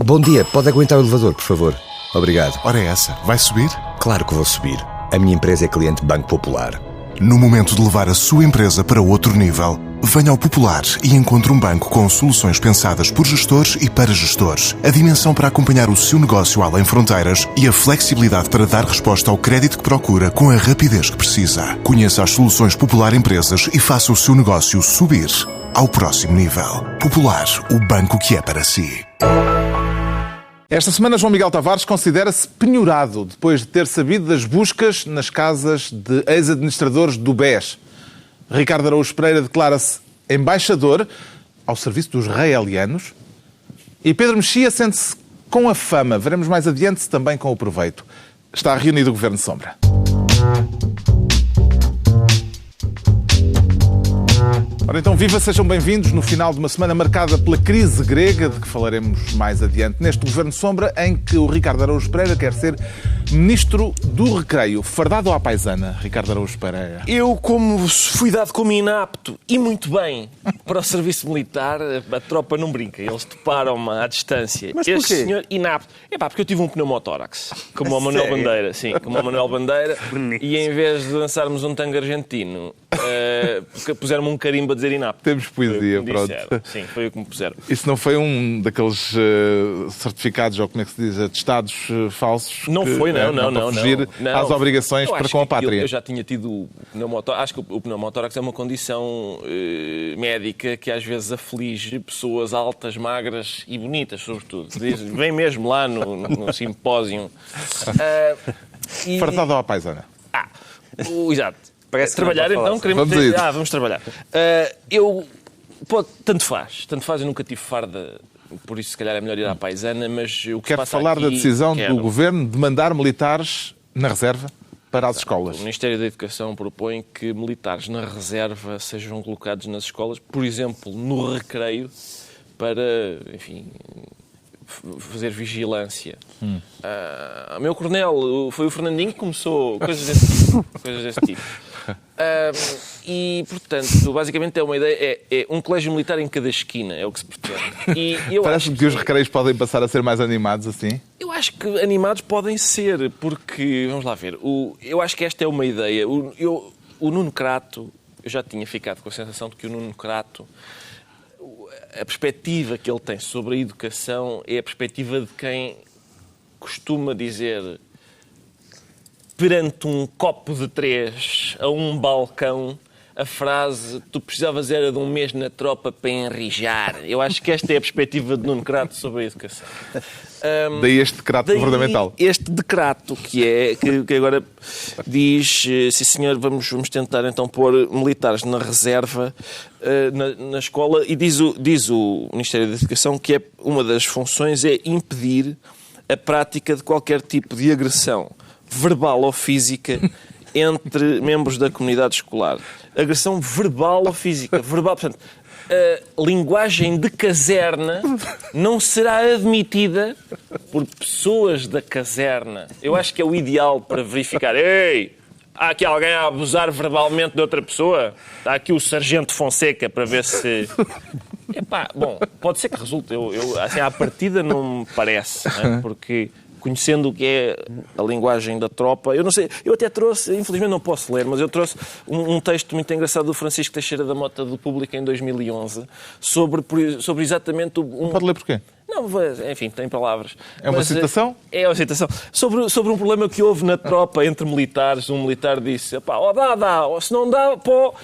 Bom dia, pode aguentar o elevador, por favor? Obrigado. Ora é essa, vai subir? Claro que vou subir. A minha empresa é cliente Banco Popular. No momento de levar a sua empresa para outro nível, venha ao Popular e encontre um banco com soluções pensadas por gestores e para gestores, a dimensão para acompanhar o seu negócio além fronteiras e a flexibilidade para dar resposta ao crédito que procura com a rapidez que precisa. Conheça as soluções Popular Empresas e faça o seu negócio subir ao próximo nível. Popular, o banco que é para si. Esta semana, João Miguel Tavares considera-se penhorado depois de ter sabido das buscas nas casas de ex-administradores do BES. Ricardo Araújo Pereira declara-se embaixador ao serviço dos raelianos e Pedro Mexia sente-se com a fama. Veremos mais adiante se também com o proveito. Está reunido o Governo de Sombra. Ora então, viva, sejam bem-vindos no final de uma semana marcada pela crise grega, de que falaremos mais adiante, neste Governo de Sombra, em que o Ricardo Araújo Pereira quer ser Ministro do Recreio. Fardado ou à paisana, Ricardo Araújo Pereira? Eu, como fui dado como inapto, e muito bem, para o serviço militar, a tropa não brinca. Eles toparam-me à distância. Mas este porquê? senhor inapto. Porque eu tive um pneumotórax, como o Manuel Sério? Bandeira. Sim, como o Manuel Bandeira. Bonito. E em vez de lançarmos um tango argentino, puseram-me um carimbo a dizer inapto. Temos poesia, Foi o que me pronto. disseram. Sim, foi o que me puseram. Isso não foi um daqueles certificados, ou como é que se diz, atestados falsos? Não que, foi, não. para fugir Não. às obrigações Eu para acho com a que pátria. Eu já tinha tido pneumotórax. Acho que o pneumotórax é uma condição médica que às vezes aflige pessoas altas, magras e bonitas, sobretudo. Vem mesmo lá no simpósio. Fardado ou à paisana? Exato. Parece que Trabalhar não então, queremos Vamos a dizer, isso. vamos trabalhar. Tanto faz, eu nunca tive farda, por isso se calhar é melhor ir à paisana, mas o que se Quero passa falar aqui, da decisão quero. do Governo de mandar militares na reserva para as escolas. O Ministério da Educação propõe que militares na reserva sejam colocados nas escolas, por exemplo, no recreio, para, enfim, fazer vigilância. O meu coronel foi o Fernandinho que começou coisas desse tipo. E, portanto, basicamente é uma ideia, é um colégio militar em cada esquina, é o que se pretende. E eu Parece-me acho que os recreios podem passar a ser mais animados assim. Eu acho que animados podem ser, porque, vamos lá ver, eu acho que esta é uma ideia. O Nuno Crato, eu já tinha ficado com a sensação de que o Nuno Crato, a perspectiva que ele tem sobre a educação é a perspectiva de quem costuma dizer, perante um copo de 3 a um balcão, a frase tu precisavas era de um mês na tropa para enrijar. Eu acho que esta é a perspectiva de Nuno Crato sobre a educação. Daí este decreto governamental. Este decreto que agora diz, sim senhor, vamos tentar então pôr militares na reserva na escola, e diz o Ministério da Educação que uma das funções é impedir a prática de qualquer tipo de agressão verbal ou física entre membros da comunidade escolar. Agressão verbal ou física. Verbal, portanto, a linguagem de caserna não será admitida por pessoas da caserna. Eu acho que é o ideal para verificar. Ei, há aqui alguém a abusar verbalmente de outra pessoa? Está aqui o Sargento Fonseca para ver se... Bom, pode ser que resulte. Assim, à partida não me parece, não é? Porque... conhecendo o que é a linguagem da tropa. Eu não sei, eu até trouxe, infelizmente não posso ler, mas eu trouxe um texto muito engraçado do Francisco Teixeira da Mota do Público em 2011 sobre exatamente Não pode ler porquê? Não, enfim, tem palavras. É uma Mas, citação? É uma citação. Sobre um problema que houve na tropa entre militares. Um militar disse, dá, se não dá, pô...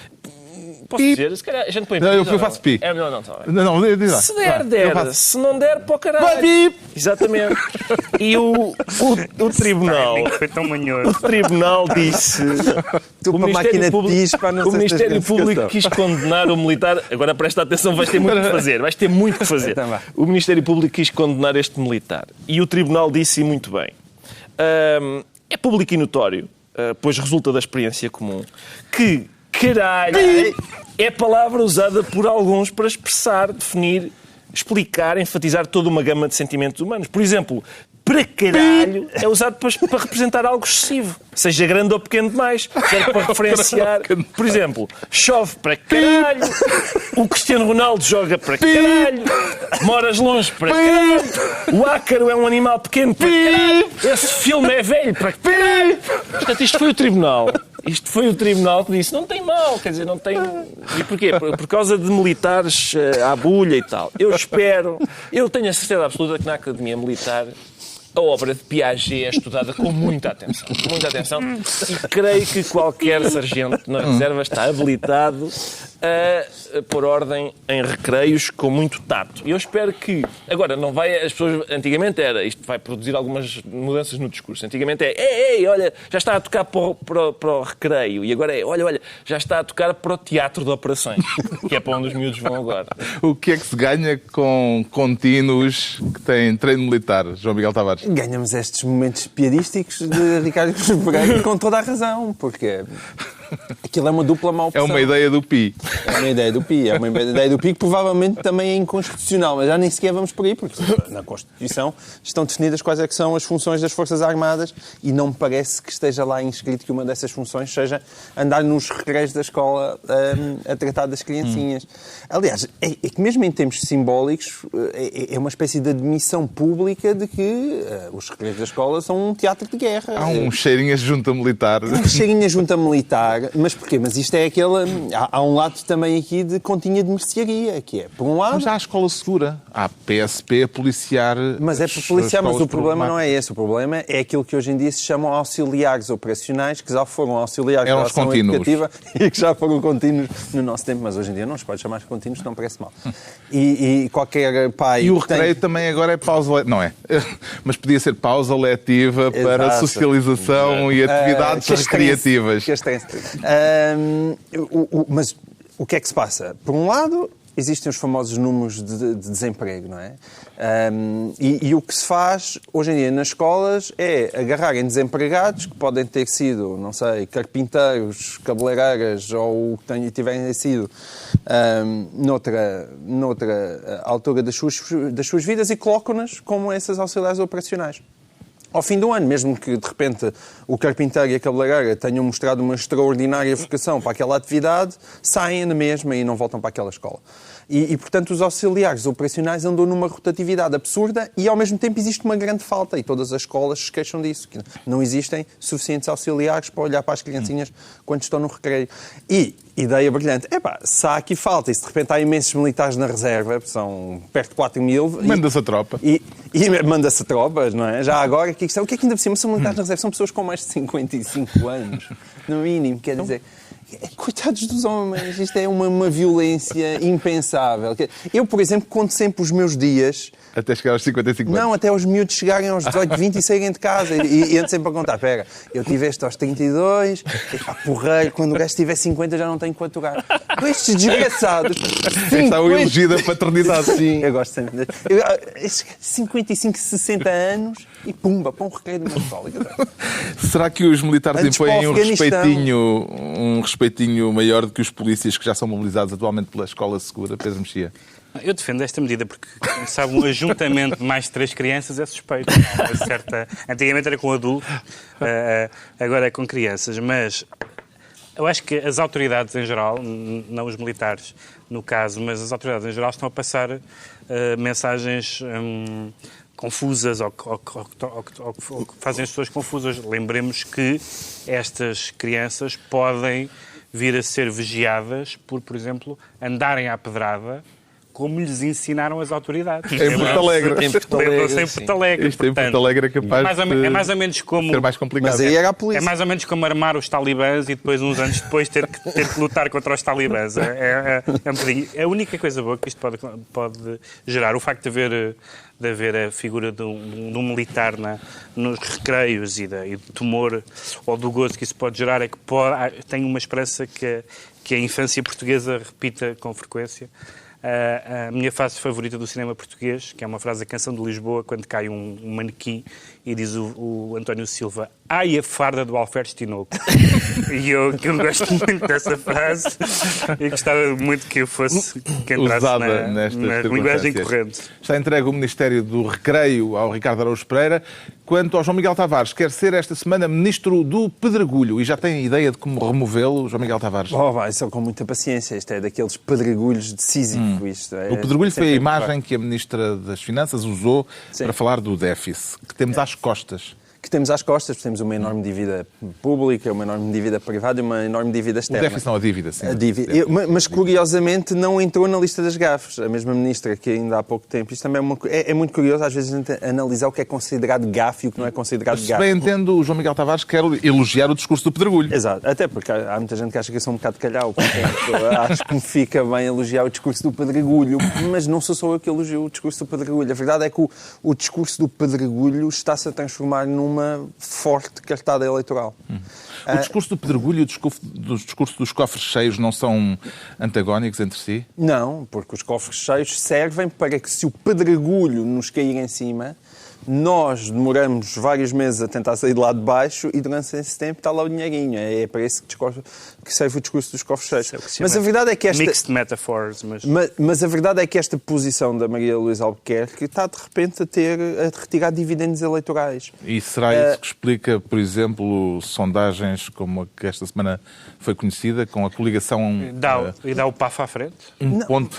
Posso dizer? Se calhar a gente põe pi. Não, eu faço pi. É melhor não, tá bem. Não, diz lá. Se der, Eu faço. Se não der, pô, caralho. Vai, pi! Exatamente. E o tribunal... Foi tão manhoso. O tribunal disse... Tu para a máquina de pis, para não O sei Ministério se Público quis condenar o militar... Agora presta atenção, vais ter muito que fazer. Então vá. O Ministério Público quis condenar este militar. E o tribunal disse, e muito bem, é público e notório, pois resulta da experiência comum, que caralho é a palavra usada por alguns para expressar, definir, explicar, enfatizar toda uma gama de sentimentos humanos. Por exemplo, para caralho é usado para representar algo excessivo. Seja grande ou pequeno demais. Serve para referenciar, por exemplo, chove para caralho, o Cristiano Ronaldo joga para caralho, moras longe para caralho, o ácaro é um animal pequeno para caralho, esse filme é velho para caralho. Portanto, isto foi o Tribunal. Isto foi o Tribunal que disse, não tem mal, quer dizer, não tem... E porquê? Por causa de militares à bulha e tal. Eu tenho a certeza absoluta que na Academia Militar a obra de Piaget é estudada com muita atenção. Muita atenção. E creio que qualquer sargento na reserva está habilitado a pôr ordem em recreios com muito tato. E eu espero que... Agora, não vai... As pessoas... Antigamente era... Isto vai produzir algumas mudanças no discurso. Antigamente ei, olha, já está a tocar para o recreio. E agora olha, já está a tocar para o teatro de operações. Que é para onde os miúdos vão agora. O que é que se ganha com contínuos que têm treino militar, João Miguel Tavares? Ganhamos estes momentos piadísticos de Ricardo Cruz Pereira com toda a razão, porque aquilo é uma dupla má opção. É uma ideia do PI. É uma ideia do PI. É uma ideia do PI que provavelmente também é inconstitucional, mas já nem sequer vamos por aí, porque na Constituição estão definidas quais é que são as funções das Forças Armadas e não me parece que esteja lá inscrito que uma dessas funções seja andar nos recreios da escola a tratar das criancinhas. Aliás, é que mesmo em termos simbólicos é uma espécie de admissão pública de que os recreios da escola são um teatro de guerra. Há um cheirinho a junta militar. Um cheirinho a junta militar. Mas porquê? Mas isto é aquele... Há um lado também aqui de continha de mercearia, que é, por um lado... Mas há a escola segura. Há a PSP a policiar... Mas é para policiar, mas o problema não é esse. O problema é aquilo que hoje em dia se chamam auxiliares operacionais, que já foram auxiliares da ação educativa e que já foram contínuos no nosso tempo. Mas hoje em dia não se pode chamar de contínuos, não parece mal. E qualquer pai... E o recreio também agora é pausa... Não é? Mas podia ser pausa letiva para socialização e atividades recreativas. Mas o que é que se passa? Por um lado, existem os famosos números de desemprego, não é? E o que se faz hoje em dia nas escolas é agarrarem desempregados que podem ter sido, não sei, carpinteiros, cabeleireiras ou que tiverem sido noutra altura das suas vidas e colocam-nas como essas auxiliares operacionais. Ao fim do ano, mesmo que de repente o carpinteiro e a cabeleireira tenham mostrado uma extraordinária vocação para aquela atividade, saem na mesma e não voltam para aquela escola. E, portanto, os auxiliares operacionais andam numa rotatividade absurda e, ao mesmo tempo, existe uma grande falta. E todas as escolas se queixam disso, que não existem suficientes auxiliares para olhar para as criancinhas quando estão no recreio. E, ideia brilhante, se há aqui falta e se de repente há imensos militares na reserva, são perto de 4 mil... Manda-se a tropa. E manda-se a tropas, não é? Já agora, o que é que ainda por cima são militares na reserva? São pessoas com mais de 55 anos, no mínimo, quer dizer... Coitados dos homens, isto é uma violência impensável. Eu, por exemplo, conto sempre os meus dias... Até chegar aos 55 anos? Não, até os miúdos chegarem aos 18, 20 e saírem de casa. E ando sempre a contar, espera, eu tive este aos 32, porreiro, quando o gajo tiver 50 já não tenho que aturar. Com estes desgraçados... Está o elogio da paternidade. Sim, eu gosto sempre. 55, 60 anos e pumba, para um recreio de uma escola. Será que os militares impõem um respeitinho maior do que os polícias que já são mobilizados atualmente pela escola segura, Pedro Mexia? Eu defendo esta medida porque, sabe, um ajuntamento de mais de 3 crianças é suspeito. Antigamente era com adultos, agora é com crianças. Mas eu acho que as autoridades em geral, não os militares no caso, mas as autoridades em geral estão a passar mensagens confusas ou que fazem as pessoas confusas. Lembremos que estas crianças podem vir a ser vigiadas por exemplo, andarem à pedrada como lhes ensinaram as autoridades. Em Porto Alegre. Em Porto Alegre. Isto em Porto Alegre é capaz é mais ou menos como, ser mais complicado. Mas aí era a polícia. É mais ou menos como armar os talibãs e depois, uns anos depois, ter que lutar contra os talibãs. É um bocadinho. A única coisa boa que isto pode gerar, o facto de haver a figura de um militar nos recreios e do temor ou do gozo que isso pode gerar, é que tem uma esperança que a infância portuguesa repita com frequência. A minha frase favorita do cinema português, que é uma frase da Canção de Lisboa, quando cai um manequim e diz o António Silva, Ai, a farda do Alferes Tinoco. E eu gosto muito dessa frase e gostava muito que entrasse Usada na linguagem corrente. Está entregue o Ministério do Recreio ao Ricardo Araújo Pereira. Quanto ao João Miguel Tavares, quer ser esta semana Ministro do Pedregulho e já tem ideia de como removê-lo, João Miguel Tavares? Vai, só com muita paciência. Isto é daqueles pedregulhos de Sísifo. O pedregulho foi a imagem que a Ministra das Finanças usou para falar do déficit, que temos às costas. Que temos às costas, temos uma enorme dívida pública, uma enorme dívida privada e uma enorme dívida externa. O déficit não, a dívida, sim. Mas, curiosamente, não entrou na lista das gafes. A mesma ministra que ainda há pouco tempo. Isto também é muito curioso, às vezes, analisar o que é considerado gafe e o que não é considerado gafe. Se bem entendo, o João Miguel Tavares quer elogiar o discurso do pedregulho. Exato. Até porque há muita gente que acha que eu sou um bocado calhau. Portanto, acho que me fica bem elogiar o discurso do pedregulho. Mas não sou só eu que elogio o discurso do pedregulho. A verdade é que o discurso do pedregulho está-se a transformar numa forte cartada eleitoral. O discurso do pedregulho e o discurso dos cofres cheios não são antagónicos entre si? Não, porque os cofres cheios servem para que, se o pedregulho nos cair em cima, nós demoramos vários meses a tentar sair de lá de baixo e durante esse tempo está lá o dinheirinho. É para isso que serve o discurso dos cofres cheios. Mas a verdade é que esta... Mixed metaphors. Mas a verdade é que esta posição da Maria Luísa Albuquerque está, de repente, a retirar dividendos eleitorais. E será isso que explica, por exemplo, sondagens como a que esta semana foi conhecida, com a coligação... E dá o PAF à frente? Ponto.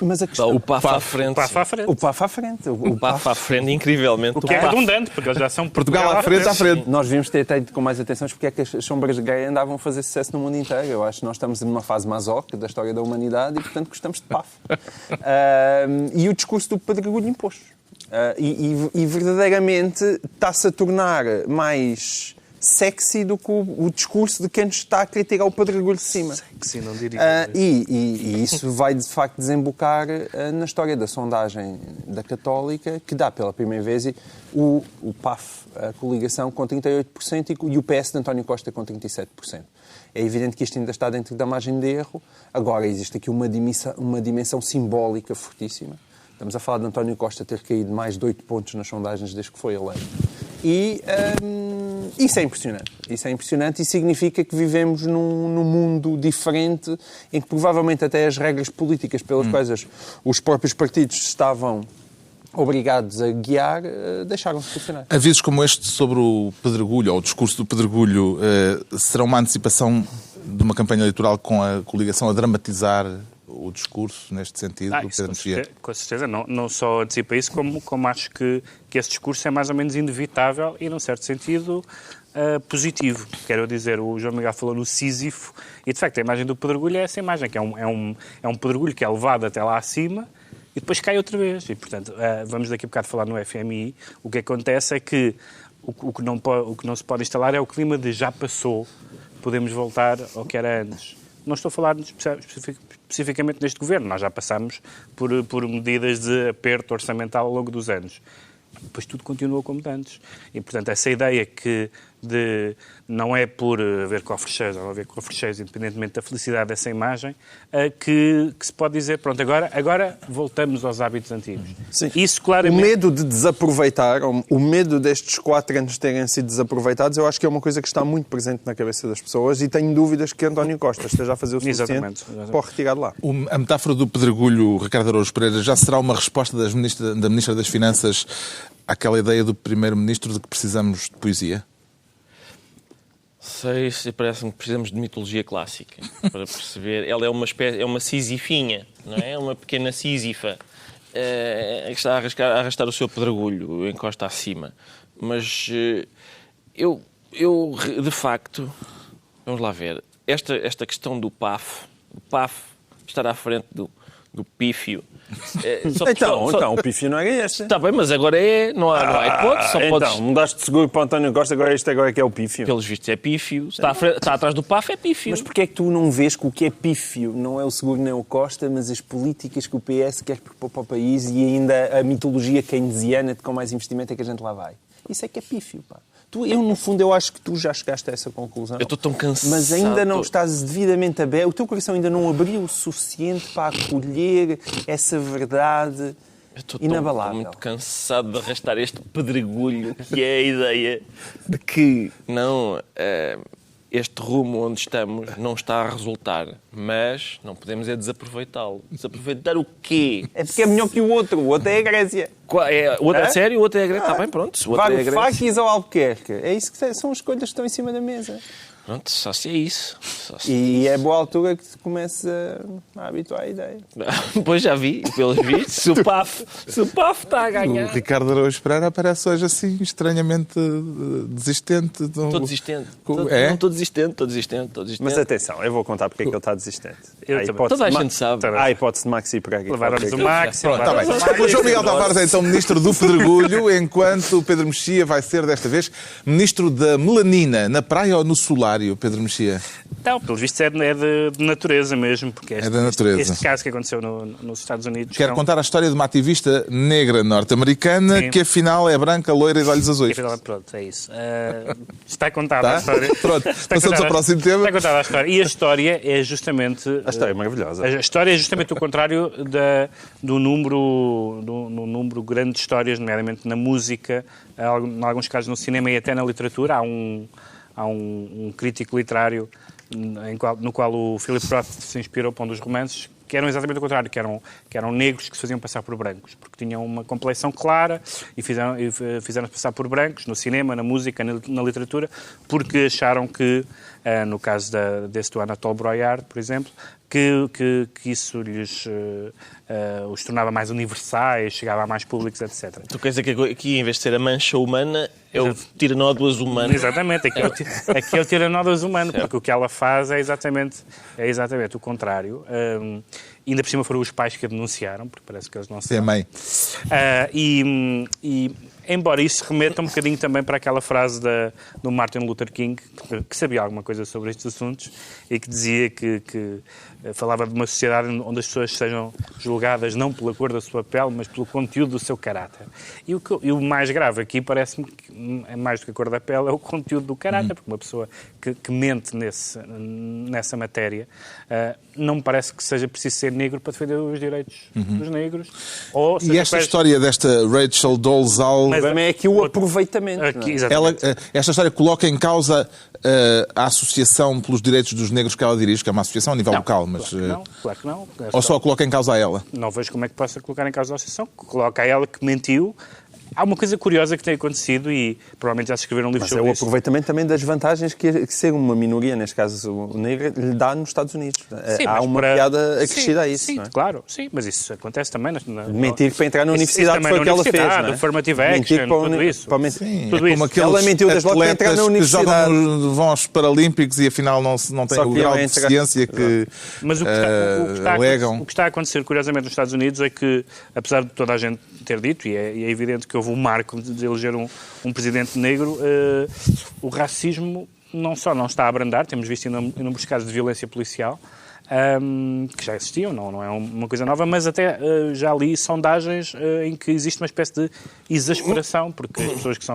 Mas a questão... O PAF à frente. O PAF à frente. O PAF à frente. O PAF à frente, incrivelmente. O que é redundante, porque eles já são Portugal à frente, à frente. Nós devíamos ter tido com mais atenção porque é que as sombras gays andavam a fazer sucesso no mundo inteiro. Eu acho que nós estamos numa fase masoca da história da humanidade e, portanto, gostamos de PAF. E o discurso do pedregulho imposto. E verdadeiramente está-se a tornar mais sexy do que o discurso de quem nos está a criticar o pedregulho de cima. Sexy, não diria. E isso vai, de facto, desembocar na história da sondagem da Católica, que dá pela primeira vez o PAF, a coligação, com 38% e o PS de António Costa com 37%. É evidente que isto ainda está dentro da margem de erro. Agora, existe aqui uma dimensão simbólica fortíssima. Estamos a falar de António Costa ter caído mais de 8 pontos nas sondagens desde que foi eleito. E isso é impressionante. Isso é impressionante e significa que vivemos num mundo diferente em que provavelmente até as regras políticas pelas quais os próprios partidos estavam obrigados a guiar deixaram-se funcionar. Avisos como este sobre o pedregulho, ou o discurso do pedregulho, serão uma antecipação de uma campanha eleitoral com a coligação a dramatizar o discurso neste sentido do Pedro Mexia? Com certeza, não só antecipa isso, como acho que esse discurso é mais ou menos inevitável e, num certo sentido, positivo. Quero dizer, o João Miguel falou no Sísifo e, de facto, a imagem do pedregulho é essa imagem, que é um pedregulho que é levado até lá acima e depois cai outra vez. E, portanto, vamos daqui a bocado falar no FMI. O que acontece é que o que não se pode instalar é o clima de já passou, podemos voltar ao que era antes. Não estou a falar especificamente deste governo. Nós já passámos por medidas de aperto orçamental ao longo dos anos. Depois tudo continua como antes. E, portanto, essa ideia não é por haver cofres cheios ou não haver cofres cheios, independentemente da felicidade dessa imagem, que se pode dizer, pronto, agora voltamos aos hábitos antigos. Sim. Isso, claramente... O medo de desaproveitar, o medo destes 4 anos terem sido desaproveitados, eu acho que é uma coisa que está muito presente na cabeça das pessoas e tenho dúvidas que António Costa esteja a fazer o suficiente Exatamente. para o retirar de lá. A metáfora do pedregulho, Ricardo Araújo Pereira, já será uma resposta da Ministra das Finanças àquela ideia do Primeiro-Ministro de que precisamos de poesia? Parece-me que precisamos de mitologia clássica para perceber. Ela é uma sisifinha, não é? É uma pequena sísifa que está a arrastar o seu pedregulho, encosta acima. Mas eu de facto, vamos lá ver, esta questão do PAF, o PAF estar à frente do pífio. Então, o pífio não era este. Está bem, mas agora não há hipótese. Então, mudaste de seguro para António Costa, agora é que é o pífio. Pelos vistos é pífio. Está atrás do PAF, é pífio. Mas porquê é que tu não vês que o que é pífio não é o seguro nem o Costa, mas as políticas que o PS quer propor para o país e ainda a mitologia keynesiana de com mais investimento é que a gente lá vai? Isso é que é pífio, pá. No fundo, eu acho que tu já chegaste a essa conclusão. Eu estou tão cansado. Mas ainda não estás devidamente aberto. O teu coração ainda não abriu o suficiente para acolher essa verdade inabalável. Estou muito cansado de arrastar este pedregulho, que é a ideia de que este rumo onde estamos não está a resultar, mas não podemos desaproveitá-lo. Desaproveitar o quê? É porque é melhor que o outro é a Grécia. O outro é sério, o outro é a Grécia. Está bem, pronto. O outro é a Grécia. Varoufakis ou Albuquerque. É isso que são as escolhas que estão em cima da mesa. Pronto, só se é isso. E é boa altura que se comece a habituar à ideia. Pois já vi, pelos vistos, se o PAF está a ganhar. O Ricardo Araújo Pereira aparece hoje assim, estranhamente desistente. Estou desistente. É? Estou desistente. Mas atenção, eu vou contar porque é que ele está desistente. Toda a gente sabe. Há a hipótese de Maxi Pereira. Levaram-nos o Maxi. Está bem. O João Miguel Tavares é então ministro do Pedregulho, enquanto o Pedro Mexia vai ser, desta vez, ministro da melanina, na praia ou no solário, Pedro Mexia? Não, pelo visto é de natureza mesmo, porque É da natureza. este caso que aconteceu nos Estados Unidos... Quero contar a história de uma ativista negra norte-americana Sim. que afinal é branca, loira e de olhos azuis. Pronto, é isso. Está contada a história. Pronto, passamos ao próximo tema. Está contada a história. E a história é justamente... A história é maravilhosa. A história é justamente o contrário do número grande de histórias, nomeadamente na música, em alguns casos no cinema e até na literatura. Há um crítico literário no qual o Philip Roth se inspirou para um dos romances, que eram exatamente o contrário, que eram negros que se faziam passar por brancos, porque tinham uma complexão clara e fizeram-se passar por brancos no cinema, na música, na literatura, porque acharam que, no caso desse do Anatole Broyard, por exemplo, que isso os tornava mais universais, chegava a mais públicos, etc. Tu queres dizer que aqui, em vez de ser a mancha humana, é o tiranódulas humano? Exatamente, aqui é o tiranódulas humano, porque o que ela faz é exatamente o contrário. Ainda por cima foram os pais que a denunciaram, porque parece que eles não sabem. É a mãe. E embora isso remeta um bocadinho também para aquela frase do Martin Luther King, que sabia alguma coisa sobre estes assuntos e que dizia que falava de uma sociedade onde as pessoas sejam julgadas não pela cor da sua pele, mas pelo conteúdo do seu caráter. E o mais grave aqui, parece-me que é mais do que a cor da pele, é o conteúdo do caráter, porque uma pessoa que mente nessa matéria não me parece que seja preciso ser negro para defender os direitos dos negros. E esta história desta Rachel Dolezal... Mas também é aqui o aproveitamento. Esta história coloca em causa a Associação pelos Direitos dos Negros que ela dirige, que é uma associação a nível local, mas... Claro que não. Ou só coloca em causa a ela? Não vejo como é que possa colocar em causa a associação. Coloca a ela que mentiu. Há uma coisa curiosa que tem acontecido e provavelmente já se escreveram um livro sobre isso. Mas é o aproveitamento também das vantagens que ser uma minoria, neste caso o negro, lhe dá nos Estados Unidos. Sim, há uma piada acrescida a isso. Sim, não é? claro. Sim, mas isso acontece também. Mentir para entrar na universidade foi o que ela fez. Não é? Affirmative action, tudo isso. Sim, tudo é como isso. Ela mentiu desde logo para entrar na universidade. Que vão aos Paralímpicos e afinal não têm o grau de deficiência que mas o que está a acontecer, curiosamente, nos Estados Unidos é que, apesar de toda a gente ter dito, e é evidente que houve um marco de eleger um presidente negro, o racismo não só não está a abrandar, temos visto inúmeros casos de violência policial, que já existiam, não é uma coisa nova, mas até já li sondagens em que existe uma espécie de exasperação, porque as pessoas que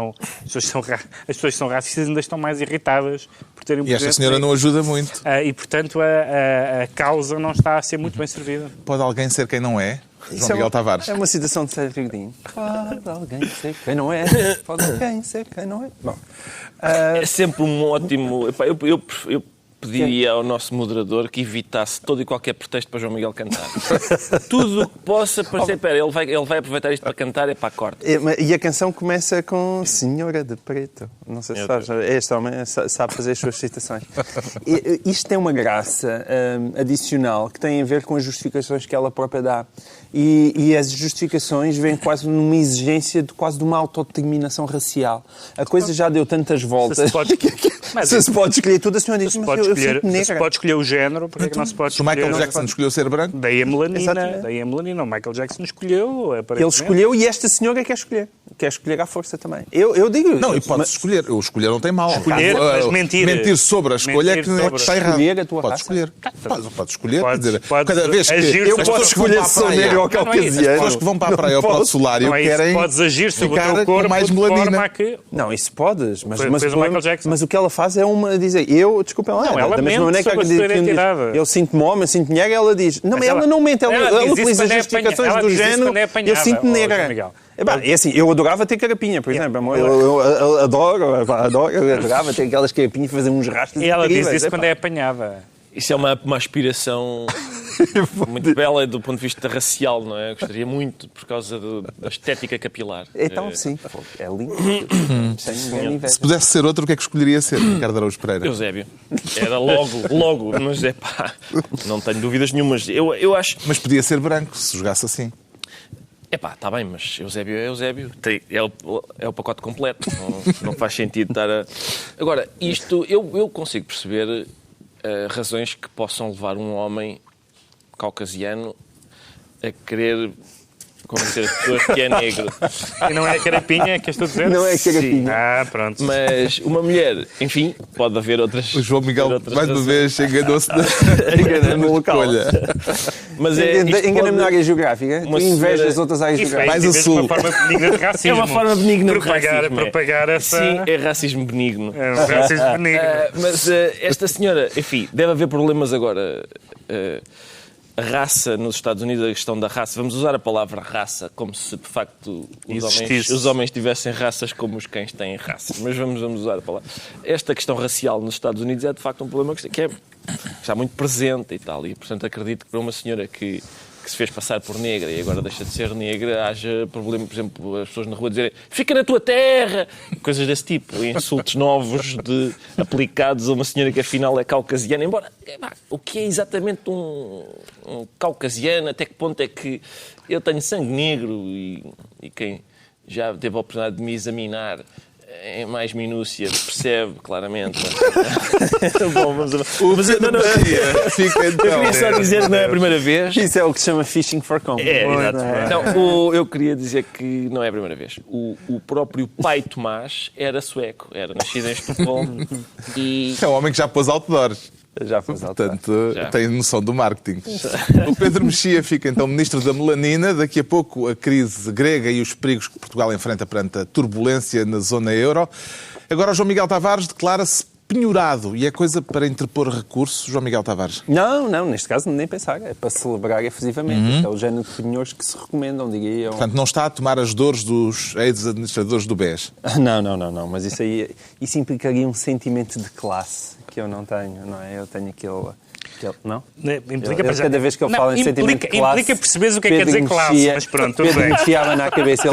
são racistas ainda estão mais irritadas por terem um E esta senhora não ajuda muito. E, portanto, a causa não está a ser muito bem servida. Pode alguém ser quem não é? João Miguel Tavares. É uma citação de Sérgio Godinho. Pode alguém ser quem não é? Pode alguém ser quem não é? Bom, é sempre um ótimo... Eu pediria ao nosso moderador que evitasse todo e qualquer pretexto para João Miguel cantar. Tudo o que possa parecer... Espera, ele vai aproveitar isto para cantar, é para a corte. E a canção começa com Senhora de Preto. Não sei se sabes, este homem sabe fazer as suas citações. Isto tem uma graça adicional que tem a ver com as justificações que ela própria dá. E as justificações vêm quase numa exigência de quase de uma autodeterminação racial. A coisa já deu tantas voltas. Se pode escolher tudo, a senhora diz, mas eu sinto negra. Se pode escolher o género, porque é que não se pode escolher... Se o Michael Jackson escolheu ser branco... Daí a melanina. O Michael Jackson escolheu... Ele escolheu e esta senhora quer escolher. quer escolher à força também. Eu digo... Não, e pode escolher. O escolher não tem mal. Escolher, mas mentir. Mentir sobre a escolha é que está errado. Escolher a tua pode raça. escolher. Pode escolher. Podes- Quer dizer, podes cada vez que agir eu sobre posso a escolher se sou negro ou Não, não é isso. As pessoas que vão para a praia ou para o solário Não é isso. querem Podes agir sobre o ficar teu com corpo mais de forma melanina. a que... Não, isso podes, mas, Fez mas, o o problema- Michael Jackson. mas o que ela faz é uma dizer, desculpem lá, Não, ela da mesma mente maneira que sobre a diz, sua identidade. eu sinto-me homem, sinto mulher, ela diz, não, Mas ela não mente, ela diz isso utiliza quando é justificações apanha- do ela diz isso género, quando é apanhada, eu sinto-me João negra. Miguel. É assim, eu adorava ter carapinha, por exemplo. Eu adorava ter aquelas carapinhas e fazer uns rastros E ela diz incríveis. isso quando é apanhada. Isso é uma aspiração muito bela do ponto de vista racial, não é? Gostaria muito, por causa da estética capilar. Então, sim, é lindo. Sem ninguém inveja. Se pudesse ser outro, o que é que escolheria ser, Ricardo Araújo Pereira? Eusébio. Era logo. Mas é pá, não tenho dúvidas nenhumas. Eu acho... Mas podia ser branco, se jogasse assim. Epá, está bem, mas Eusébio é Eusébio. É o pacote completo. Não faz sentido estar a... Agora, isto... Eu consigo perceber razões que possam levar um homem caucasiano a querer convencer as pessoas que é negro. E não é carapinha que estou a dizer? Não é carapinha. Ah, pronto. Mas uma mulher, enfim, pode haver outras... O João Miguel, outras mais uma razões. vez, enganou-se Enganando no local. escolha. Mas isto Enganando pode- na área geográfica, tu uma invejas senhora- as outras áreas Isso é geográficas. Mais o isso é sul. uma forma benigna de racismo. É uma forma benigna de racismo, é. Propagar essa... Sim, é racismo benigno. É um racismo benigno. Mas esta senhora, enfim, deve haver problemas agora. A raça nos Estados Unidos, a questão da raça, vamos usar a palavra raça como se de facto Existisse. os homens tivessem raças como os cães têm raças. Mas vamos usar a palavra. Esta questão racial nos Estados Unidos é de facto um problema que está muito presente e tal. E portanto acredito que para uma senhora que se fez passar por negra e agora deixa de ser negra, haja problema, por exemplo, as pessoas na rua dizerem fica na tua terra, coisas desse tipo, insultos novos aplicados a uma senhora que afinal é caucasiana, embora, o que é exatamente um caucasiano, até que ponto é que eu tenho sangue negro e quem já teve a oportunidade de me examinar em mais minúcia percebe claramente. Bom, vamos a... Mas eu Fica então. queria só dizer que não é a primeira vez. Isso é o que se chama fishing for company. Exato. Não, eu queria dizer que não é a primeira vez. O próprio pai Tomás era sueco, era nascido em Estocolmo e... É um homem que já pôs outdoors. Já foi exaltado. Portanto, Já. tem noção do marketing. O Pedro Mexia fica então ministro da melanina. Daqui a pouco a crise grega e os perigos que Portugal enfrenta perante a turbulência na zona euro. Agora o João Miguel Tavares declara-se penhorado e é coisa para interpor recurso. João Miguel Tavares. Não, neste caso nem pensar, é para celebrar efusivamente. É o género de penhores que se recomendam, diria eu. Portanto, não está a tomar as dores dos ex-administradores do BES. Não, mas isso implicaria um sentimento de classe que eu não tenho, não é? Eu tenho aquele não? Implica Eu, cada vez que ele fala em sentimento de classe... Implica perceberes o que é que quer dizer classe, mas pronto, tudo Pedro bem. Mexia-me na cabeça.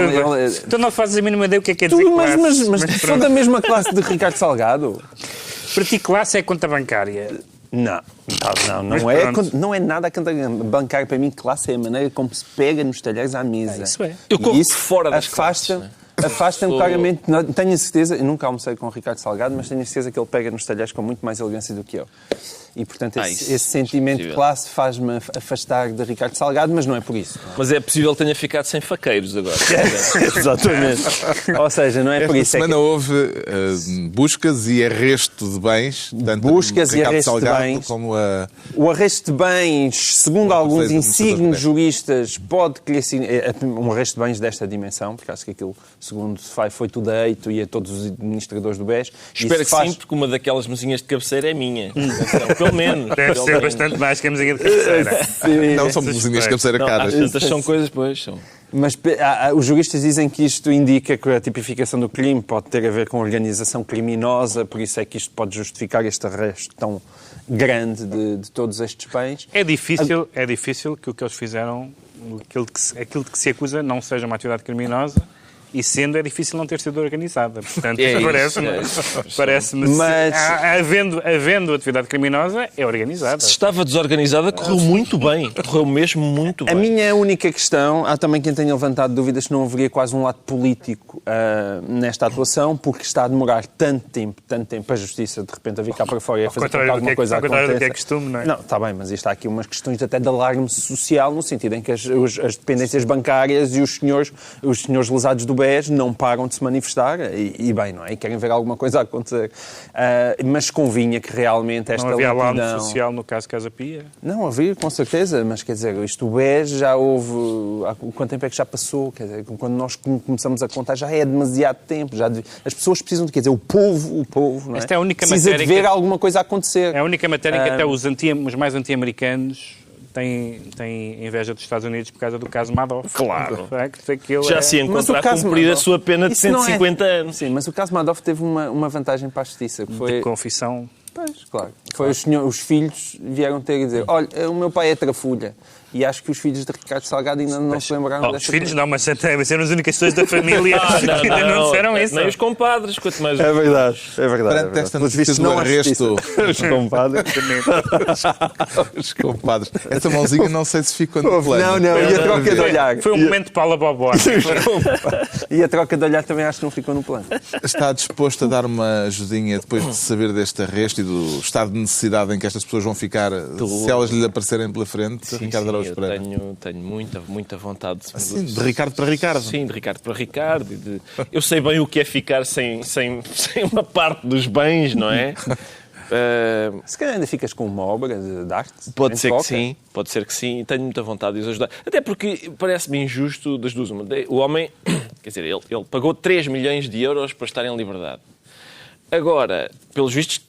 Tu não fazes a mínima ideia o que é que quer dizer classe. Mas sou pronto. da mesma classe de Ricardo Salgado? Para ti, classe é conta bancária. Não Mas é, pronto. não é nada a conta bancária. Para mim, classe é a maneira como se pega nos talheres à mesa. Isso é. Eu corro E isso fora das afasta-me claramente. Tenho a certeza, eu nunca almocei com o Ricardo Salgado, mas tenho a certeza que ele pega nos talheres com muito mais elegância do que eu. E, portanto, esse sentimento de possível. classe faz-me afastar de Ricardo Salgado, mas não é por isso. Mas é possível que tenha ficado sem faqueiros agora. Exatamente. Ou seja, não é por Esta isso. semana houve buscas e arresto de bens, tanto Buscas e Ricardo arresto de Salgado bens. como a... O arresto de bens, segundo alguns insignes juristas, pode querer um arresto de bens desta dimensão, porque acho que aquilo, segundo se faz, foi tudo deito e a todos os administradores do BES. Espero que sim, porque uma daquelas mesinhas de cabeceira é minha. Atenção, pelo menos. Deve Pelo ser menos. bastante mais que a mesinha de cabeceira. Não são mesinhas de cabeceira Não, às caras. tantas são coisas, pois, são. Mas os juristas dizem que isto indica que a tipificação do crime pode ter a ver com organização criminosa, por isso é que isto pode justificar este arresto tão grande de todos estes bens. É difícil que o que eles fizeram, aquilo de que se acusa, não seja uma atividade criminosa. E sendo, é difícil não ter sido organizada. Portanto, parece-me Mas... havendo atividade criminosa, é organizada. Se estava desorganizada, correu muito bem. Correu mesmo muito bem. A minha única questão, há também quem tenha levantado dúvidas se não haveria quase um lado político nesta atuação, porque está a demorar tanto tempo a Justiça de repente a vir cá para fora e a fazer com que alguma coisa aconteça. Ao contrário do que é costume, não é? Não, está bem, mas isto há aqui umas questões até de alarme social, no sentido em que as dependências bancárias e os senhores lesados do BES BES não param de se manifestar, e bem, não é? E querem ver alguma coisa a acontecer. Mas convinha que realmente esta Não havia alarme lentidão... social no caso Casa Pia? Não, havia, com certeza, mas quer dizer, isto o BES já houve... Há quanto tempo é que já passou? Quer dizer, quando nós começamos a contar já é demasiado tempo. As pessoas precisam de, quer dizer, o povo, não é? Esta é a única precisa de matéria ver que... alguma coisa a acontecer. É a única matéria que até os mais anti-americanos têm inveja dos Estados Unidos por causa do caso Madoff. Claro. Aquilo Já se encontra a cumprir Madoff, a sua pena de isso não 150 anos. Sim, mas o caso Madoff teve uma vantagem para a justiça, que foi... De confissão. Pois, claro. Foi os filhos vieram ter e dizer, olha, o meu pai é trafulha. E acho que os filhos de Ricardo Salgado ainda não se lembraram dessa Os filhos coisa. não, mas eram as únicas pessoas da família que ainda não disseram isso. Nem os compadres, quanto mais... É verdade. Perante esta notícia do arresto, Os compadres. os compadres, essa mãozinha não sei se ficou no plano. Não, e a troca de olhar. Foi um momento de Paula Bobó. E a troca de olhar também acho que não ficou no plano. Está disposto a dar uma ajudinha depois de saber deste arresto e do estado de necessidade em que estas pessoas vão ficar, se elas lhe aparecerem pela frente, Ricardo Araújo Pereira? Eu tenho muita vontade. Assim, de Ricardo para Ricardo. Sim, de Ricardo para Ricardo. Eu sei bem o que é ficar sem uma parte dos bens, não é? Se calhar ainda ficas com uma obra de arte. Pode em ser troca. que sim, pode ser que sim. Tenho muita vontade de os ajudar. Até porque parece-me injusto das duas. O homem, quer dizer, ele pagou 3 milhões de euros para estar em liberdade. Agora, pelos vistos,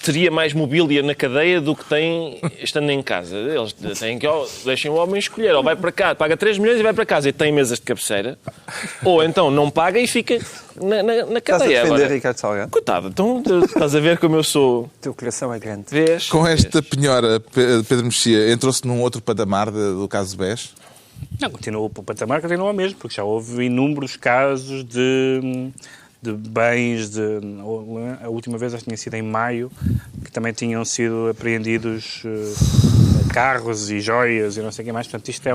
teria mais mobília na cadeia do que tem estando em casa. Eles têm que... deixem o homem escolher. Ou vai para cá, paga 3 milhões e vai para casa e tem mesas de cabeceira. Ou então não paga e fica na Estás a cadeia. defender Agora, Ricardo Salgado? coitado, então estás a ver como eu sou... O teu coração é grande. Vês? Com esta penhora, Pedro Mexia, entrou-se num outro patamar do caso BES? Não, o patamar continua mesmo, porque já houve inúmeros casos de bens, a última vez acho que tinha sido em maio, que também tinham sido apreendidos carros e joias e não sei o que mais. Portanto, isto é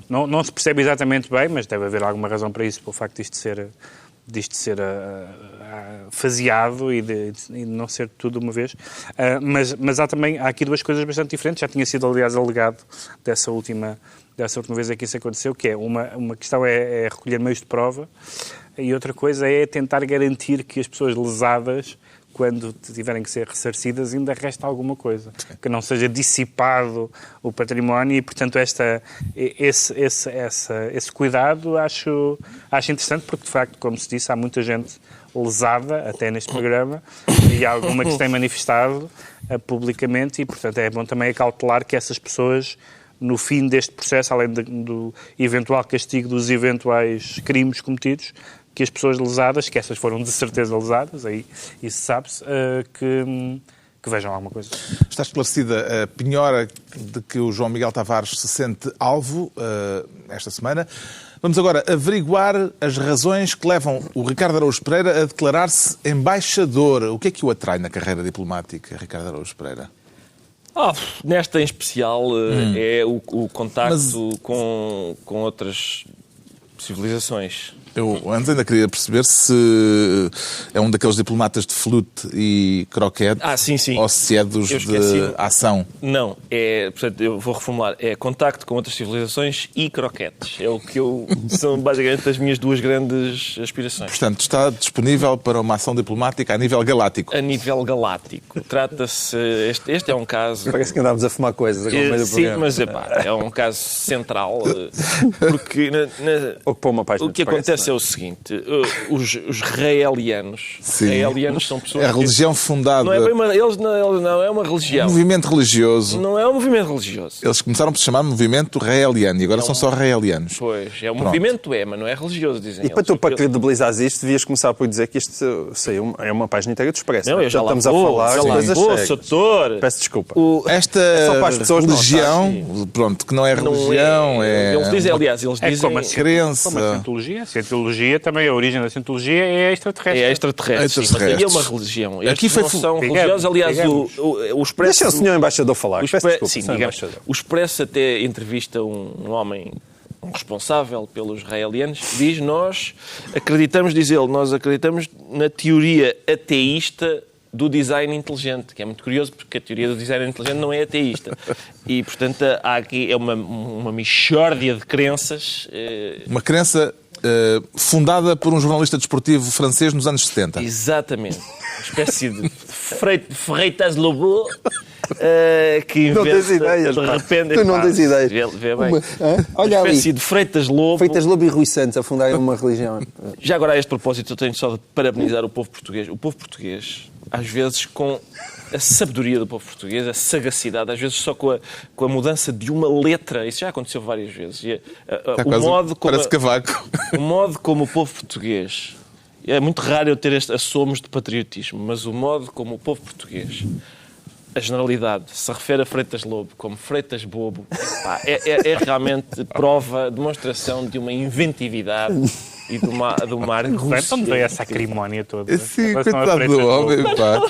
não se percebe exatamente bem, mas deve haver alguma razão para isso, pelo facto disto ser faseado e de não ser tudo de uma vez. Mas há aqui duas coisas bastante diferentes. Já tinha sido, aliás, alegado dessa última vez em que isso aconteceu, que é uma questão é recolher meios de prova e outra coisa é tentar garantir que as pessoas lesadas, quando tiverem que ser ressarcidas, ainda resta alguma coisa. Que não seja dissipado o património e, portanto, esse cuidado acho interessante, porque, de facto, como se disse, há muita gente lesada, até neste programa, e há alguma que se tem manifestado publicamente e, portanto, é bom também acautelar que essas pessoas, no fim deste processo, além do eventual castigo dos eventuais crimes cometidos, que as pessoas lesadas, que essas foram de certeza lesadas, aí isso sabe-se, que vejam alguma coisa. Está esclarecida a penhora de que o João Miguel Tavares se sente alvo esta semana. Vamos agora averiguar as razões que levam o Ricardo Araújo Pereira a declarar-se embaixador. O que é que o atrai na carreira diplomática, Ricardo Araújo Pereira? Nesta em especial é o contacto com outras civilizações. Eu antes ainda queria perceber se é um daqueles diplomatas de flute e croquete sim. ou se é dos de ação. Não, portanto, eu vou reformular. É contacto com outras civilizações e croquetes. É o que são basicamente as minhas duas grandes aspirações. Portanto, está disponível para uma ação diplomática a nível galáctico. A nível galáctico. Trata-se... Este é um caso... Parece que andámos a fumar coisas agora no meio do Sim, programa. mas é um caso central, porque Ocupou uma página o que acontece é o seguinte, os raelianos são pessoas... É a religião fundada... Não é bem não é uma religião. Movimento religioso. Não é um movimento religioso. Eles começaram por se chamar movimento raeliano e agora são só raelianos. Pois, é um movimento mas não é religioso, dizem E para eles. para credibilizares isto, devias começar por dizer que isto saiu, é uma página inteira de Expresso. Não, eu já lá estamos a falar de coisas sérias. doutor. Peço desculpa. Esta só para as pessoas religião, pronto, que não é religião, Eles dizem, aliás, eles dizem... Como a crença. Cientologia. A Cientologia também, a origem da Cientologia é extraterrestre. É extraterrestre. Sim, mas aí é uma religião. Aqui Estes foi não são religiosos. Aliás, o Expresso... Deixa o senhor embaixador falar. Peço desculpa, Sim, senhor digamos, embaixador. o Expresso até entrevista um homem, um responsável pelos raelianos, que diz, nós acreditamos na teoria ateísta do design inteligente, que é muito curioso, porque a teoria do design inteligente não é ateísta. E, portanto, há aqui uma mixórdia de crenças. Uma crença fundada por um jornalista desportivo francês nos anos 70. Exatamente. Uma espécie de Freitas Lobo que inventa... Não tens ideias, de repente, tu não tens ideias. Vê bem. Olha Uma ali. espécie de Freitas Lobo. Freitas Lobo e Rui Santos a fundarem uma religião. Já agora, a este propósito, eu tenho só de parabenizar o povo português. O povo português, às vezes, com a sabedoria do povo português, a sagacidade, às vezes só com a mudança de uma letra, isso já aconteceu várias vezes. E, Parece cavaco. O modo como o povo português... É muito raro eu ter assomos de patriotismo, mas o modo como o povo português, a generalidade, se refere a Freitas Lobo como Freitas Bobo, é realmente prova, demonstração de uma inventividade e de uma argúcia. Onde veio essa acrimónia toda? Sim, coitado do homem, pá.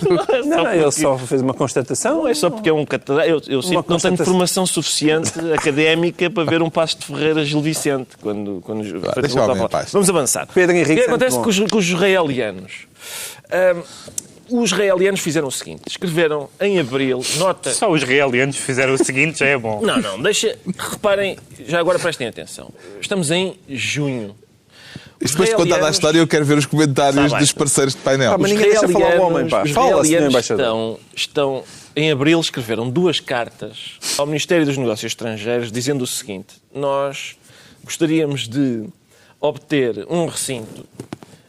Não, ele só fez uma constatação. Não é só porque é um catedrático. Eu sinto que não tenho formação suficiente académica para ver um Passo de Ferreira Gil Vicente. Quando deixa o homem em paz. Vamos avançar. Pedro Henrique O que acontece Santos com os israelianos? Os israelianos fizeram o seguinte. Escreveram em abril, nota... Só os israelianos fizeram o seguinte, já é bom. Não, reparem, já agora prestem atenção. Estamos em junho. Isto depois de contar a história, eu quero ver os comentários dos parceiros de painel. Mas ninguém deixa falar o homem, pá. Os Fala, senhor israelianos embaixador. estão, em abril, escreveram 2 cartas ao Ministério dos Negócios Estrangeiros dizendo o seguinte: nós gostaríamos de obter um recinto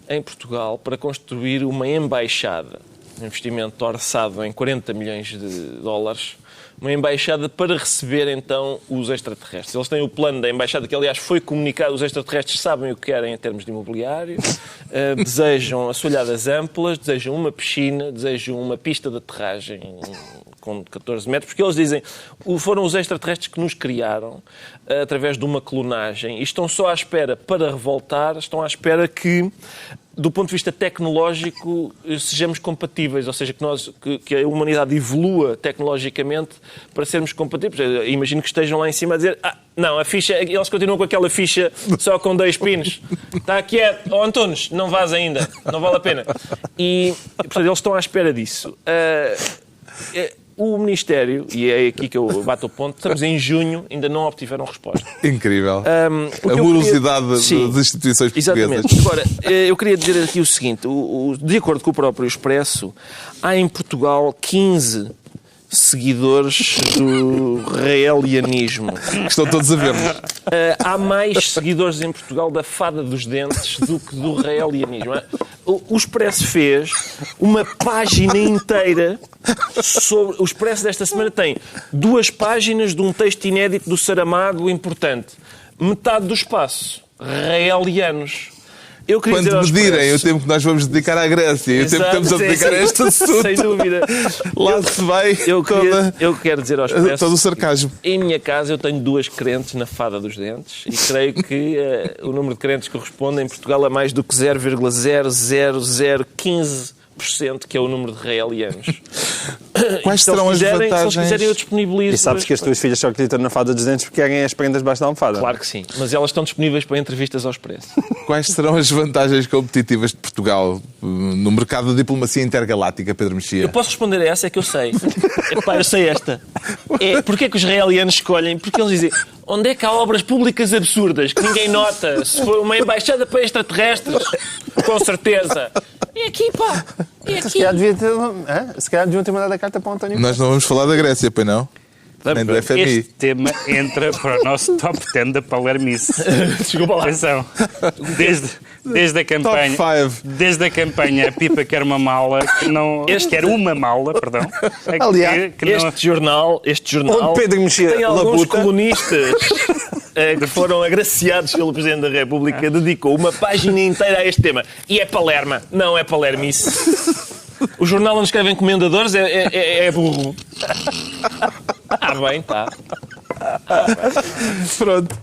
em Portugal para construir uma embaixada, um investimento orçado em 40 milhões de dólares, uma embaixada para receber, então, os extraterrestres. Eles têm o plano da embaixada, que, aliás, foi comunicado. Os extraterrestres sabem o que querem em termos de imobiliário, desejam assoalhadas amplas, desejam uma piscina, desejam uma pista de aterragem com 14 metros, porque eles dizem foram os extraterrestres que nos criaram através de uma clonagem e estão só à espera para revoltar, estão à espera que, do ponto de vista tecnológico, sejamos compatíveis, ou seja, que a humanidade evolua tecnologicamente para sermos compatíveis. Eu imagino que estejam lá em cima a dizer não, a ficha, eles continuam com aquela ficha só com 2 pinos. Está quieto. Antunes, não vás ainda, não vale a pena. E, portanto, eles estão à espera disso. O Ministério, e é aqui que eu bato o ponto, estamos em junho, ainda não obtiveram resposta. Incrível. A morosidade das instituições portuguesas. Exatamente. Agora, eu queria dizer aqui o seguinte, de acordo com o próprio Expresso, há em Portugal 15 seguidores do reelianismo. Estão todos a ver-nos. Há mais seguidores em Portugal da Fada dos Dentes do que do reelianismo. O Expresso fez uma página inteira sobre... O Expresso desta semana tem 2 páginas de um texto inédito do Saramago importante. Metade do espaço. Reelianos. Eu queria Quando medirem o tempo que nós vamos dedicar à Grécia e o tempo que estamos a dedicar a este assunto, sem dúvida. lá se vai eu quero dizer ao Expresso, todo o sarcasmo. Em minha casa eu tenho 2 crentes na Fada dos Dentes e creio que o número de crentes que corresponde em Portugal é mais do que 0,00015%, que é o número de reelianos. Quais serão as vantagens? Se eles quiserem, eu disponibilizo. E sabes que as tuas filhas só acreditam na Fada dos Dentes porque querem as prendas debaixo da almofada. Claro que sim, mas elas estão disponíveis para entrevistas ao Expresso. Quais serão as vantagens competitivas de Portugal no mercado da diplomacia intergaláctica, Pedro Mexia? Eu posso responder a essa, é que eu sei. Epá, eu sei esta. Porquê que os israelianos escolhem? Porque eles dizem, onde é que há obras públicas absurdas que ninguém nota? Se for uma embaixada para extraterrestres, com certeza. É aqui, pá. É aqui. Se calhar deviam ter mandado a carta para o António. Nós não vamos falar da Grécia, pois não? Nem do FMI. Este tema entra para o nosso top 10 da Palermice. Desculpa lá. Atenção. Desde a campanha. Top 5. Desde a campanha, a Pipa quer uma mala, quer uma mala, perdão. Aliás, Este jornal onde Pedro Mexia tem alguns labuta. Colonistas que foram agraciados pelo Presidente da República, dedicou uma página inteira a este tema. E é Palerma, não é Palermice. O jornal onde escrevem comendadores é burro. Bem, tá. Pronto.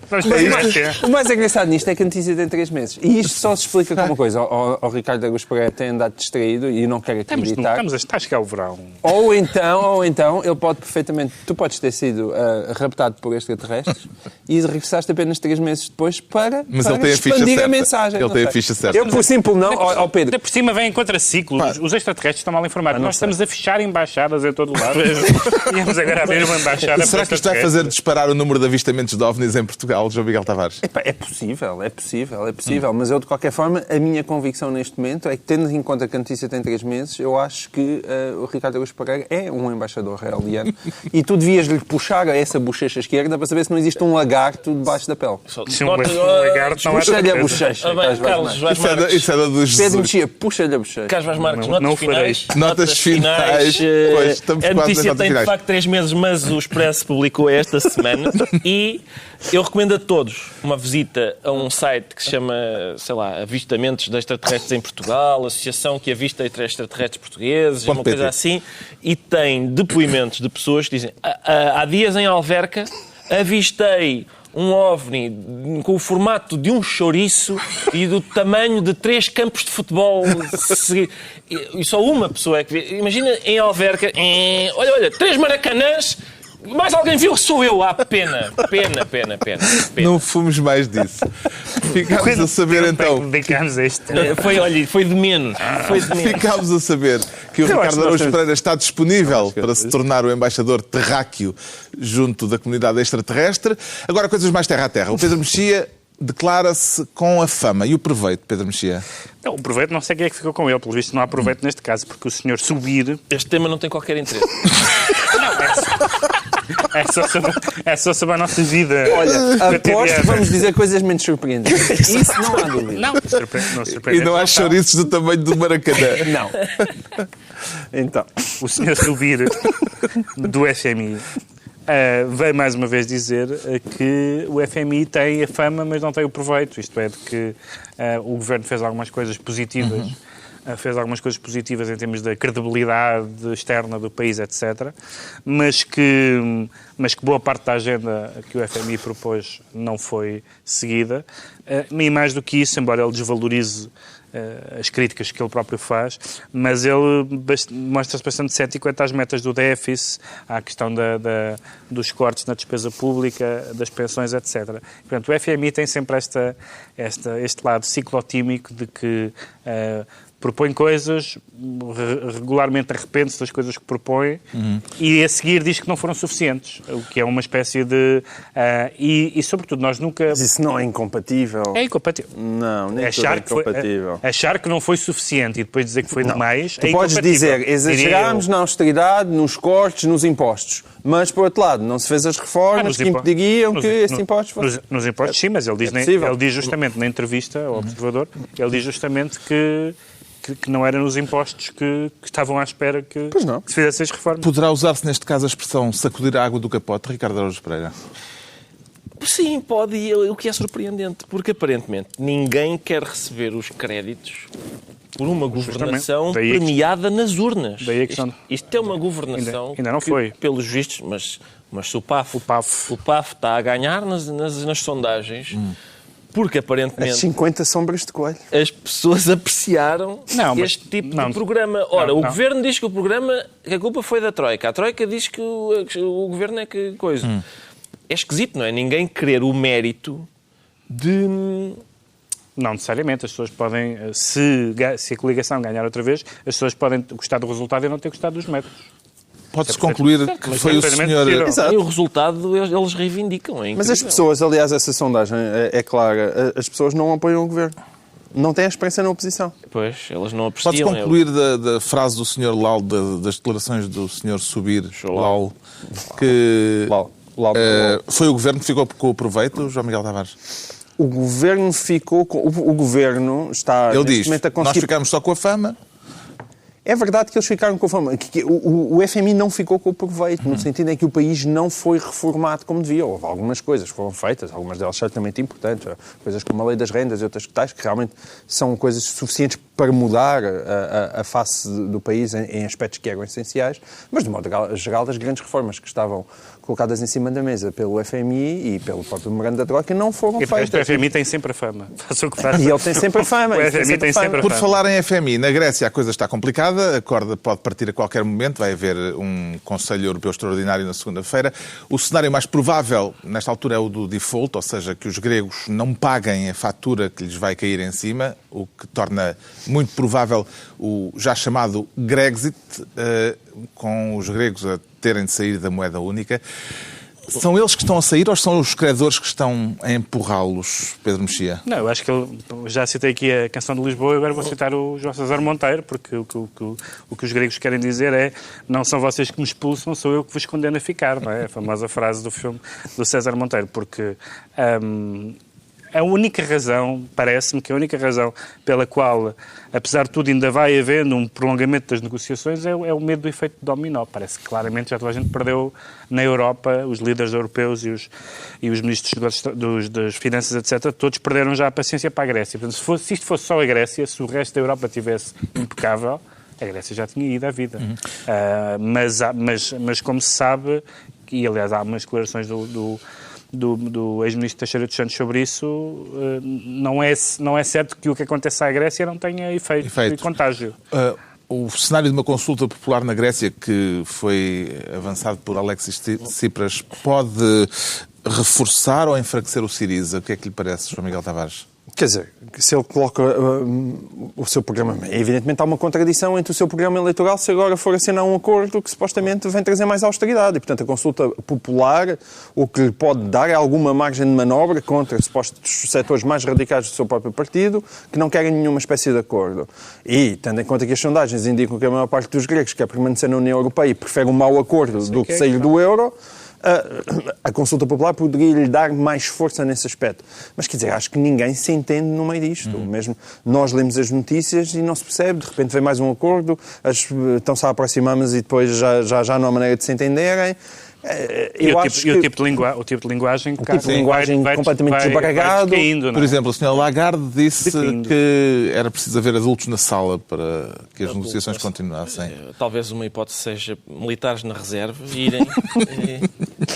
O mais engraçado nisto é que a notícia tem 3 meses. E isto só se explica com uma coisa. O Ricardo Araújo Pereira tem andado distraído e não quer acreditar. Acho que é o verão. Ou então, ele pode perfeitamente... Tu podes ter sido raptado por extraterrestres e regressaste apenas 3 meses depois para expandir a mensagem. Ele tem a ficha certa. Eu, por simples, não... Ó Pedro... Por cima vem em contraciclo. Os extraterrestres estão mal informados. Nós estamos a fechar embaixadas em todo o lado. Íamos agora abrir uma embaixada. Será que isto vai fazer disparar disparar o número de avistamentos de OVNIs em Portugal, João Miguel Tavares? Epá, é possível. Mas eu, de qualquer forma, a minha convicção neste momento é que, tendo em conta que a notícia tem 3 meses, eu acho que o Ricardo Araújo Pereira é um embaixador realiano e tu devias-lhe puxar a essa bochecha esquerda para saber se não existe um lagarto debaixo da pele. Se um lagarto não é Puxa-lhe a bochecha. Carlos Vaz Marques. Isso era dos... Pedro Mexia, puxa-lhe a bochecha. Carlos Vaz Marques, Não notas farei. finais. Notas finais. Pois, estamos a quase nas notícia notas tem de finais. facto 3 meses, mas o Expresso publicou esta semana e eu recomendo a todos uma visita a um site que se chama, sei lá, Avistamentos de Extraterrestres em Portugal, Associação que avista extraterrestres portugueses, uma coisa assim, e tem depoimentos de pessoas que dizem: há dias em Alverca avistei um OVNI com o formato de um chouriço e do tamanho de 3 campos de futebol. E só uma pessoa é que vê. Imagina em Alverca, olha, 3 maracanãs, mais alguém viu? Sou eu. Pena. Não fomos mais disso. Ficámos a saber então... Dedicámos a isto. Foi de menos. Ficámos a saber que o Eu acho Ricardo que Araújo nós Pereira está disponível para se tornar o embaixador terráqueo junto da comunidade extraterrestre. Agora, coisas mais terra a terra. O Pedro Mexia declara-se com a fama e o proveito, Pedro Mexia. Não, o proveito não sei quem é que ficou com ele. Pelo visto não há proveito neste caso, porque o senhor subir... Este tema não tem qualquer interesse. É só sobre a nossa vida. Olha, aposto que vamos dizer coisas menos surpreendentes. Isso não há dúvida. Não surpreende. E não há chouriços do tamanho do Maracanã. Não. Então, O senhor subir do FMI veio mais uma vez dizer que o FMI tem a fama, mas não tem o proveito. Isto é, de que o governo fez algumas coisas positivas. Fez algumas coisas positivas em termos da credibilidade externa do país, etc. Mas que boa parte da agenda que o FMI propôs não foi seguida. E mais do que isso, embora ele desvalorize as críticas que ele próprio faz, mas ele mostra-se bastante cético quanto às metas do déficit, à questão dos cortes na despesa pública, das pensões, etc. Portanto, o FMI tem sempre este lado ciclotímico de que propõe coisas, regularmente arrepende-se das coisas que propõe e a seguir diz que não foram suficientes, o que é uma espécie de... e sobretudo, nós nunca... mas isso não é incompatível. É incompatível. Não, nem tudo é incompatível. Achar que não foi suficiente e depois dizer que foi demais Tu é podes incompatível. dizer, exagerámos na austeridade, nos cortes, nos impostos. Mas, por outro lado, não se fez as reformas que impediam que esses impostos fossem... Nos impostos, sim, mas ele diz justamente na entrevista ao Observador, ele diz justamente que não eram nos impostos que estavam à espera que se fizessem as reformas. Poderá usar-se neste caso a expressão sacudir a água do capote, Ricardo Araújo Pereira? Sim, pode, e o que é surpreendente, porque aparentemente ninguém quer receber os créditos por uma governação premiada nas urnas. Daí a questão. Isto é uma governação ainda não foi. Que, pelos vistos, mas se o PAF está a ganhar nas sondagens, porque aparentemente As 50 sombras de coelho. as pessoas apreciaram este tipo de programa. Ora, o Governo diz que que a culpa foi da Troika. A Troika diz que o Governo é que coisa. É esquisito, não é? Ninguém querer o mérito de... Não necessariamente. As pessoas podem, se a coligação ganhar outra vez, as pessoas podem gostar do resultado e não ter gostado dos métodos. Pode-se concluir que foi o senhor... E o resultado eles reivindicam. Mas as pessoas, aliás, essa sondagem é clara, as pessoas não apoiam o governo. Não têm a experiência na oposição. Pois, elas não apreciam. Pode-se concluir da frase do senhor Lau, das declarações do senhor Subir, Lau, que foi o governo que ficou com o proveito, João Miguel Tavares? O governo ficou com... O governo está... Ele diz, momento a conseguir... nós ficamos só com a fama. É verdade que eles ficaram com a fama. O FMI não ficou com o proveito, no sentido em que o país não foi reformado como devia. Houve algumas coisas que foram feitas, algumas delas certamente importantes, coisas como a lei das rendas e outras que tais, que realmente são coisas suficientes para mudar a face do país em aspectos que eram essenciais, mas de modo geral as grandes reformas que estavam colocadas em cima da mesa pelo FMI e pelo próprio memorando da Troika não foram feitas. O FMI tem sempre a fama. Faça o que faça. E ele tem sempre a fama. O FMI tem sempre a fama. Por falar em FMI, na Grécia a coisa está complicada, a corda pode partir a qualquer momento, vai haver um Conselho Europeu Extraordinário na segunda-feira. O cenário mais provável, nesta altura, é o do default, ou seja, que os gregos não paguem a fatura que lhes vai cair em cima, o que torna muito provável o já chamado Grexit, com os gregos a terem de sair da moeda única. São eles que estão a sair ou são os credores que estão a empurrá-los, Pedro Mexia? Não, eu acho que eu já citei aqui a canção de Lisboa e agora vou citar o João César Monteiro, porque o que os gregos querem dizer é: não são vocês que me expulsam, sou eu que vos condeno a ficar, não é? A famosa frase do filme do César Monteiro, porque a única razão, parece-me que a única razão pela qual, apesar de tudo, ainda vai havendo um prolongamento das negociações é o medo do efeito dominó. Parece que claramente já toda a gente perdeu na Europa, os líderes europeus e os ministros das finanças, etc., todos perderam já a paciência para a Grécia. Portanto, se isto fosse só a Grécia, se o resto da Europa estivesse impecável, a Grécia já tinha ido à vida. Mas como se sabe, e aliás há umas declarações do ex-ministro Teixeira dos Santos sobre isso, não é certo que o que acontece à Grécia não tenha efeito de contágio. O cenário de uma consulta popular na Grécia, que foi avançado por Alexis Tsipras, pode reforçar ou enfraquecer o Syriza? O que é que lhe parece, João Miguel Tavares? Quer dizer, se ele coloca o seu programa... Evidentemente há uma contradição entre o seu programa eleitoral se agora for assinar um acordo que supostamente vem trazer mais austeridade. E, portanto, a consulta popular o que lhe pode dar é alguma margem de manobra contra supostos setores mais radicais do seu próprio partido que não querem nenhuma espécie de acordo. E, tendo em conta que as sondagens indicam que a maior parte dos gregos quer permanecer na União Europeia e prefere um mau acordo do que sair do euro... A consulta popular poderia lhe dar mais força nesse aspecto. Mas, quer dizer, acho que ninguém se entende no meio disto. Mesmo nós lemos as notícias e não se percebe. De repente vem mais um acordo, estão-se a aproximar, mas e depois já não há maneira de se entenderem. O tipo de linguagem completamente desbaragado. Por exemplo, o Sr. Lagarde disse que era preciso haver adultos na sala para que as negociações continuassem. Talvez uma hipótese seja militares na reserva irem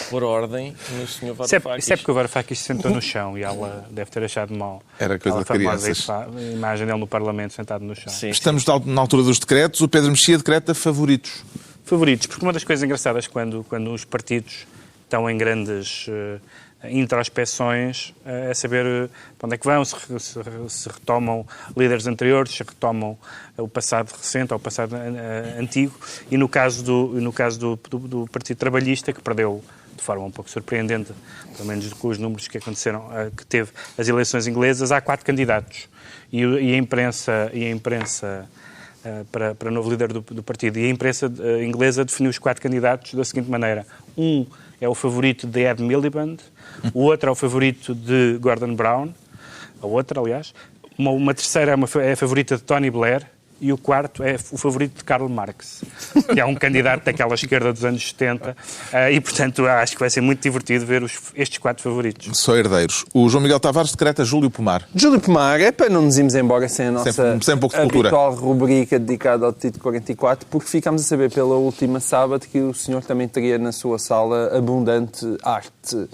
pôr ordem no Sr. Varoufakis. Isso é porque o Varoufakis se sentou no chão e ela deve ter achado mal. Era coisa de crianças. A imagem dele no Parlamento sentado no chão. Sim. Estamos na altura dos decretos. O Pedro Mexia decreta favoritos. Favoritos, porque uma das coisas engraçadas quando os partidos estão em grandes introspeções é saber para onde é que vão, se retomam líderes anteriores, se retomam o passado recente ou o passado antigo. E no caso do Partido Trabalhista, que perdeu de forma um pouco surpreendente, pelo menos com os números que aconteceram, que teve as eleições inglesas, há 4 candidatos. E a imprensa para novo líder do partido. E a imprensa inglesa definiu os 4 candidatos da seguinte maneira. Um é o favorito de Ed Miliband, o outro é o favorito de Gordon Brown, a outra, aliás. Uma terceira é a favorita de Tony Blair e o quarto é o favorito de Karl Marx, que é um candidato daquela esquerda dos anos 70 e, portanto, acho que vai ser muito divertido ver estes 4 favoritos. Só herdeiros. O João Miguel Tavares decreta Júlio Pomar. Júlio Pomar é para não nos irmos embora sem a nossa sem um pouco de cultura. Habitual rubrica dedicada ao título 44, porque ficámos a saber pela última sábado que o senhor também teria na sua sala abundante arte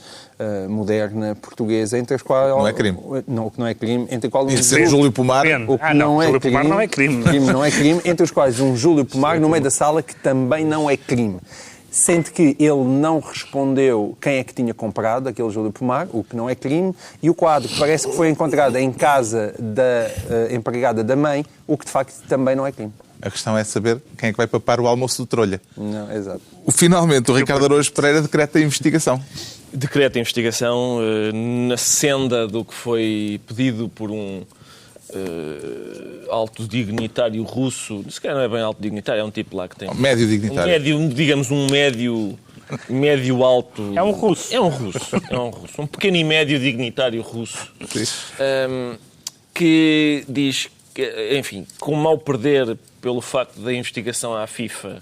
moderna portuguesa, entre as quais... Não é crime. Não, o que não é crime, entre as quais... Ser Júlio Pomar... O que Júlio Pomar não é crime. Não é crime, entre os quais um Júlio Pomar no meio da sala que também não é crime. Sendo que ele não respondeu quem é que tinha comprado aquele Júlio Pomar, o que não é crime, e o quadro que parece que foi encontrado em casa da empregada da mãe, o que de facto também não é crime. A questão é saber quem é que vai papar o almoço de trolha. Não, exato. Finalmente, o Ricardo Araújo Pereira decreta a investigação. Decreta a investigação na senda do que foi pedido por um alto dignitário russo. Se calhar não é bem alto dignitário, é um tipo lá que tem... Médio dignitário. Digamos um médio alto... É um russo. É um russo. Um pequeno e médio dignitário russo. Que diz que, enfim, com mal perder pelo facto da investigação à FIFA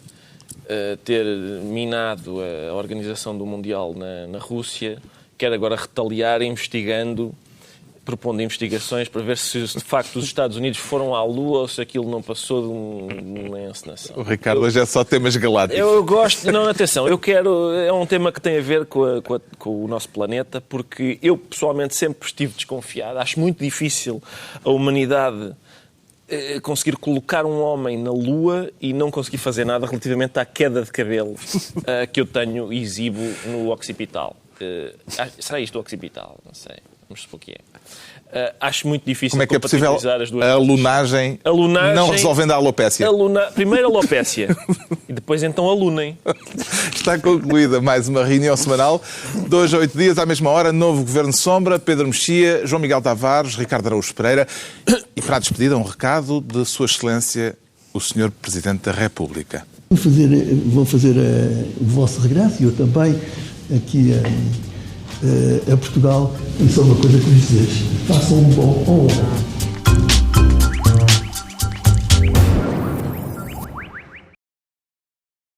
ter minado a organização do Mundial na Rússia, quer agora retaliar investigando, propondo investigações para ver se de facto os Estados Unidos foram à Lua ou se aquilo não passou de uma encenação. O Ricardo hoje é só temas galácticos. Eu gosto... Não, atenção, é um tema que tem a ver com o nosso planeta, porque eu pessoalmente sempre estive desconfiado. Acho muito difícil a humanidade conseguir colocar um homem na Lua e não conseguir fazer nada relativamente à queda de cabelo que eu tenho e exibo no occipital. Será isto o occipital? Não sei. vamos supor que é. Acho muito difícil Como é que é possível as duas a alunagem não resolvendo a alopécia? Primeiro a alopécia e depois então alunem. Está concluída mais uma reunião semanal. 2 a 8 dias, à mesma hora, novo Governo Sombra, Pedro Mexia, João Miguel Tavares, Ricardo Araújo Pereira. E para a despedida, um recado de Sua Excelência, o Sr. Presidente da República. Vão fazer o vosso regresso e eu também aqui a Portugal. E só uma coisa que vos desejo: façam um bom